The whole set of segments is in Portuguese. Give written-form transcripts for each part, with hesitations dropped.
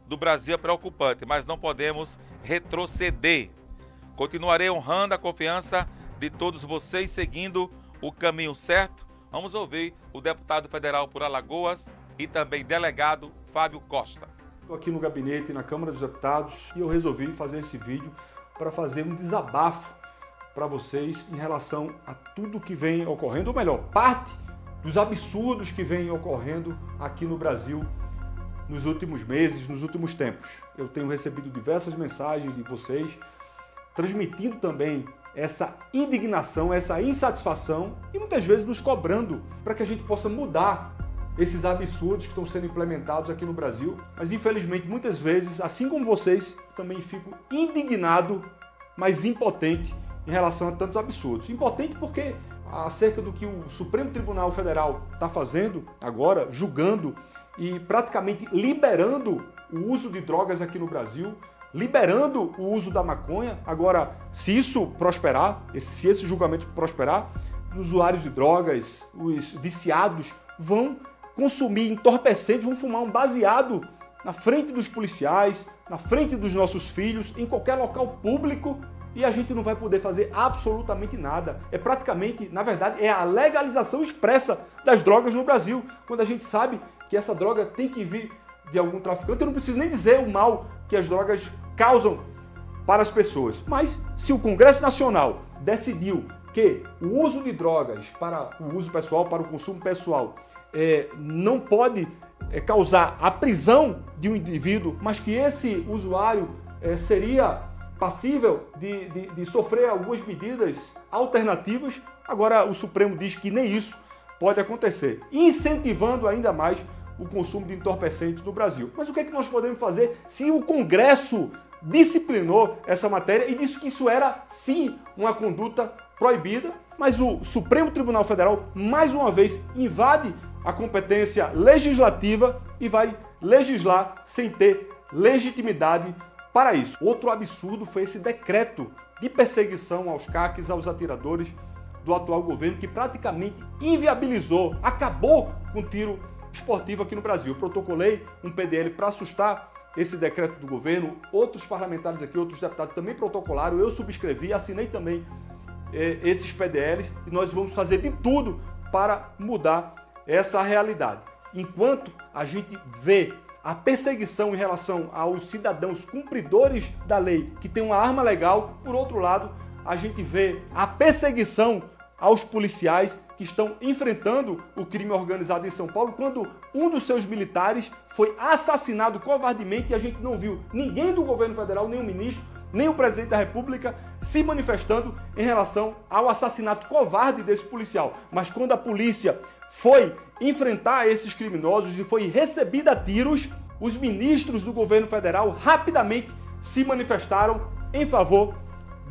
do Brasil é preocupante, mas não podemos retroceder. Continuarei honrando a confiança de todos vocês, seguindo o caminho certo. Vamos ouvir o deputado federal por Alagoas e também delegado Fábio Costa. Estou aqui no gabinete, na Câmara dos Deputados, e eu resolvi fazer esse vídeo para fazer um desabafo para vocês em relação a tudo que vem ocorrendo, ou melhor, parte dos absurdos que vem ocorrendo aqui no Brasil nos últimos meses, nos últimos tempos. Eu tenho recebido diversas mensagens de vocês, transmitindo também essa indignação, essa insatisfação e muitas vezes nos cobrando para que a gente possa mudar esses absurdos que estão sendo implementados aqui no Brasil. Mas infelizmente, muitas vezes, assim como vocês, eu também fico indignado, mas impotente em relação a tantos absurdos. Impotente porque acerca do que o Supremo Tribunal Federal está fazendo agora, julgando e praticamente liberando o uso de drogas aqui no Brasil, liberando o uso da maconha. Agora, se isso prosperar, se esse julgamento prosperar, os usuários de drogas, os viciados, vão consumir entorpecentes, vão fumar um baseado na frente dos policiais, na frente dos nossos filhos, em qualquer local público, e a gente não vai poder fazer absolutamente nada. É praticamente, na verdade, é a legalização expressa das drogas no Brasil, quando a gente sabe que essa droga tem que vir de algum traficante. Eu não preciso nem dizer o mal que as drogas causam para as pessoas. Mas se o Congresso Nacional decidiu que o uso de drogas para o uso pessoal, para o consumo pessoal, não pode causar a prisão de um indivíduo, mas que esse usuário seria passível de sofrer algumas medidas alternativas, agora o Supremo diz que nem isso pode acontecer, incentivando ainda mais o consumo de entorpecentes no Brasil. Mas o que é que nós podemos fazer se o Congresso disciplinou essa matéria e disse que isso era, sim, uma conduta proibida, mas o Supremo Tribunal Federal, mais uma vez, invade a competência legislativa e vai legislar sem ter legitimidade para isso. Outro absurdo foi esse decreto de perseguição aos CACs, aos atiradores do atual governo, que praticamente inviabilizou, acabou com o tiro esportivo aqui no Brasil. Eu protocolei um PDL para assustar esse decreto do governo, outros parlamentares aqui, outros deputados também protocolaram, eu subscrevi, assinei também esses PDLs, e nós vamos fazer de tudo para mudar essa realidade. Enquanto a gente vê a perseguição em relação aos cidadãos cumpridores da lei que têm uma arma legal, por outro lado, a gente vê a perseguição aos policiais que estão enfrentando o crime organizado em São Paulo, quando um dos seus militares foi assassinado covardemente e a gente não viu ninguém do governo federal, nem o ministro, nem o presidente da República se manifestando em relação ao assassinato covarde desse policial. Mas quando a polícia foi enfrentar esses criminosos e foi recebida a tiros, os ministros do governo federal rapidamente se manifestaram em favor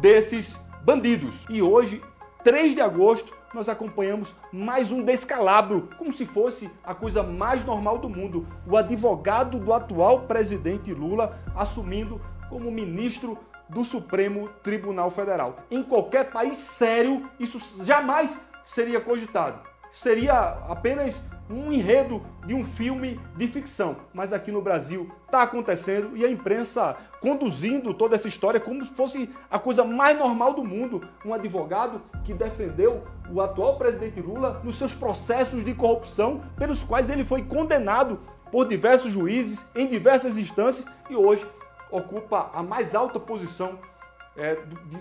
desses bandidos. E hoje, 3 de agosto, nós acompanhamos mais um descalabro, como se fosse a coisa mais normal do mundo. O advogado do atual presidente Lula assumindo como ministro do Supremo Tribunal Federal. Em qualquer país sério, isso jamais seria cogitado. Seria apenas um enredo de um filme de ficção. Mas aqui no Brasil está acontecendo e a imprensa conduzindo toda essa história como se fosse a coisa mais normal do mundo. Um advogado que defendeu o atual presidente Lula nos seus processos de corrupção, pelos quais ele foi condenado por diversos juízes em diversas instâncias e hoje ocupa a mais alta posição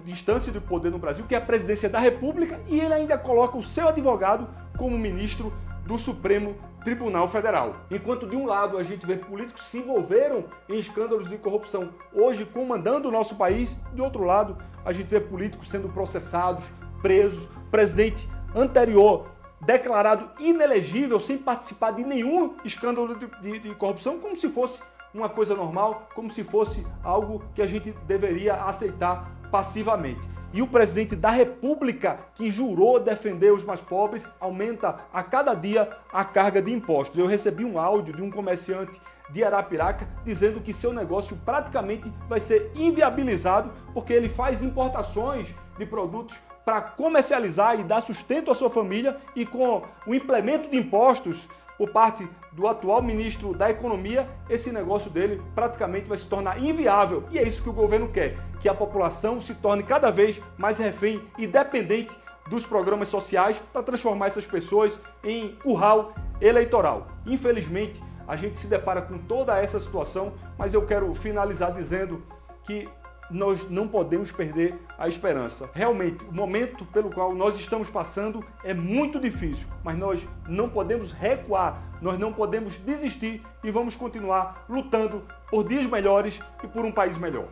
de instância do poder no Brasil, que é a presidência da República, e ele ainda coloca o seu advogado como ministro do Supremo Tribunal Federal. Enquanto de um lado a gente vê políticos que se envolveram em escândalos de corrupção, hoje comandando o nosso país, de outro lado a gente vê políticos sendo processados, presos, presidente anterior declarado inelegível sem participar de nenhum escândalo de corrupção, como se fosse uma coisa normal, como se fosse algo que a gente deveria aceitar passivamente. E o presidente da República, que jurou defender os mais pobres, aumenta a cada dia a carga de impostos. Eu recebi um áudio de um comerciante de Arapiraca dizendo que seu negócio praticamente vai ser inviabilizado porque ele faz importações de produtos para comercializar e dar sustento à sua família, e com o implemento de impostos por parte do atual ministro da Economia, esse negócio dele praticamente vai se tornar inviável. E é isso que o governo quer, que a população se torne cada vez mais refém e dependente dos programas sociais para transformar essas pessoas em curral eleitoral. Infelizmente, a gente se depara com toda essa situação, mas eu quero finalizar dizendo que nós não podemos perder a esperança. Realmente, o momento pelo qual nós estamos passando é muito difícil, mas nós não podemos recuar, nós não podemos desistir e vamos continuar lutando por dias melhores e por um país melhor.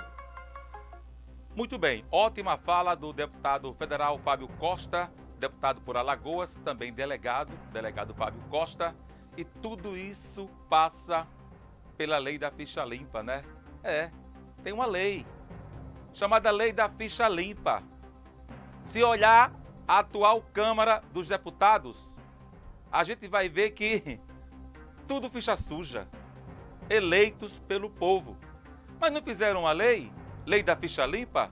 Muito bem, ótima fala do deputado federal Fábio Costa, deputado por Alagoas, também delegado Fábio Costa, e tudo isso passa pela lei da ficha limpa, né? Tem uma lei chamada Lei da Ficha Limpa. Se olhar a atual Câmara dos Deputados, a gente vai ver que tudo ficha suja, eleitos pelo povo. Mas não fizeram uma lei da Ficha Limpa?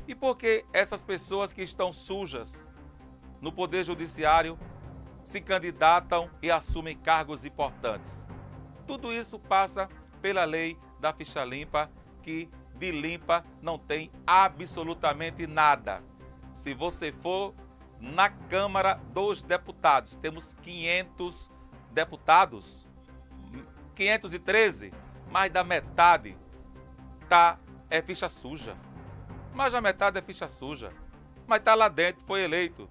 E por que essas pessoas que estão sujas no Poder Judiciário se candidatam e assumem cargos importantes? Tudo isso passa pela Lei da Ficha Limpa, que de limpa não tem absolutamente nada. Se você for na Câmara dos Deputados, temos 500 deputados, 513, mais da metade é ficha suja. Mais da metade é ficha suja. Mas está lá dentro, foi eleito.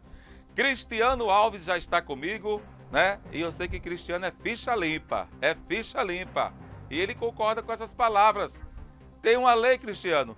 Cristiano Alves já está comigo, né? E eu sei que Cristiano é ficha limpa. E ele concorda com essas palavras. Tem uma lei, Cristiano,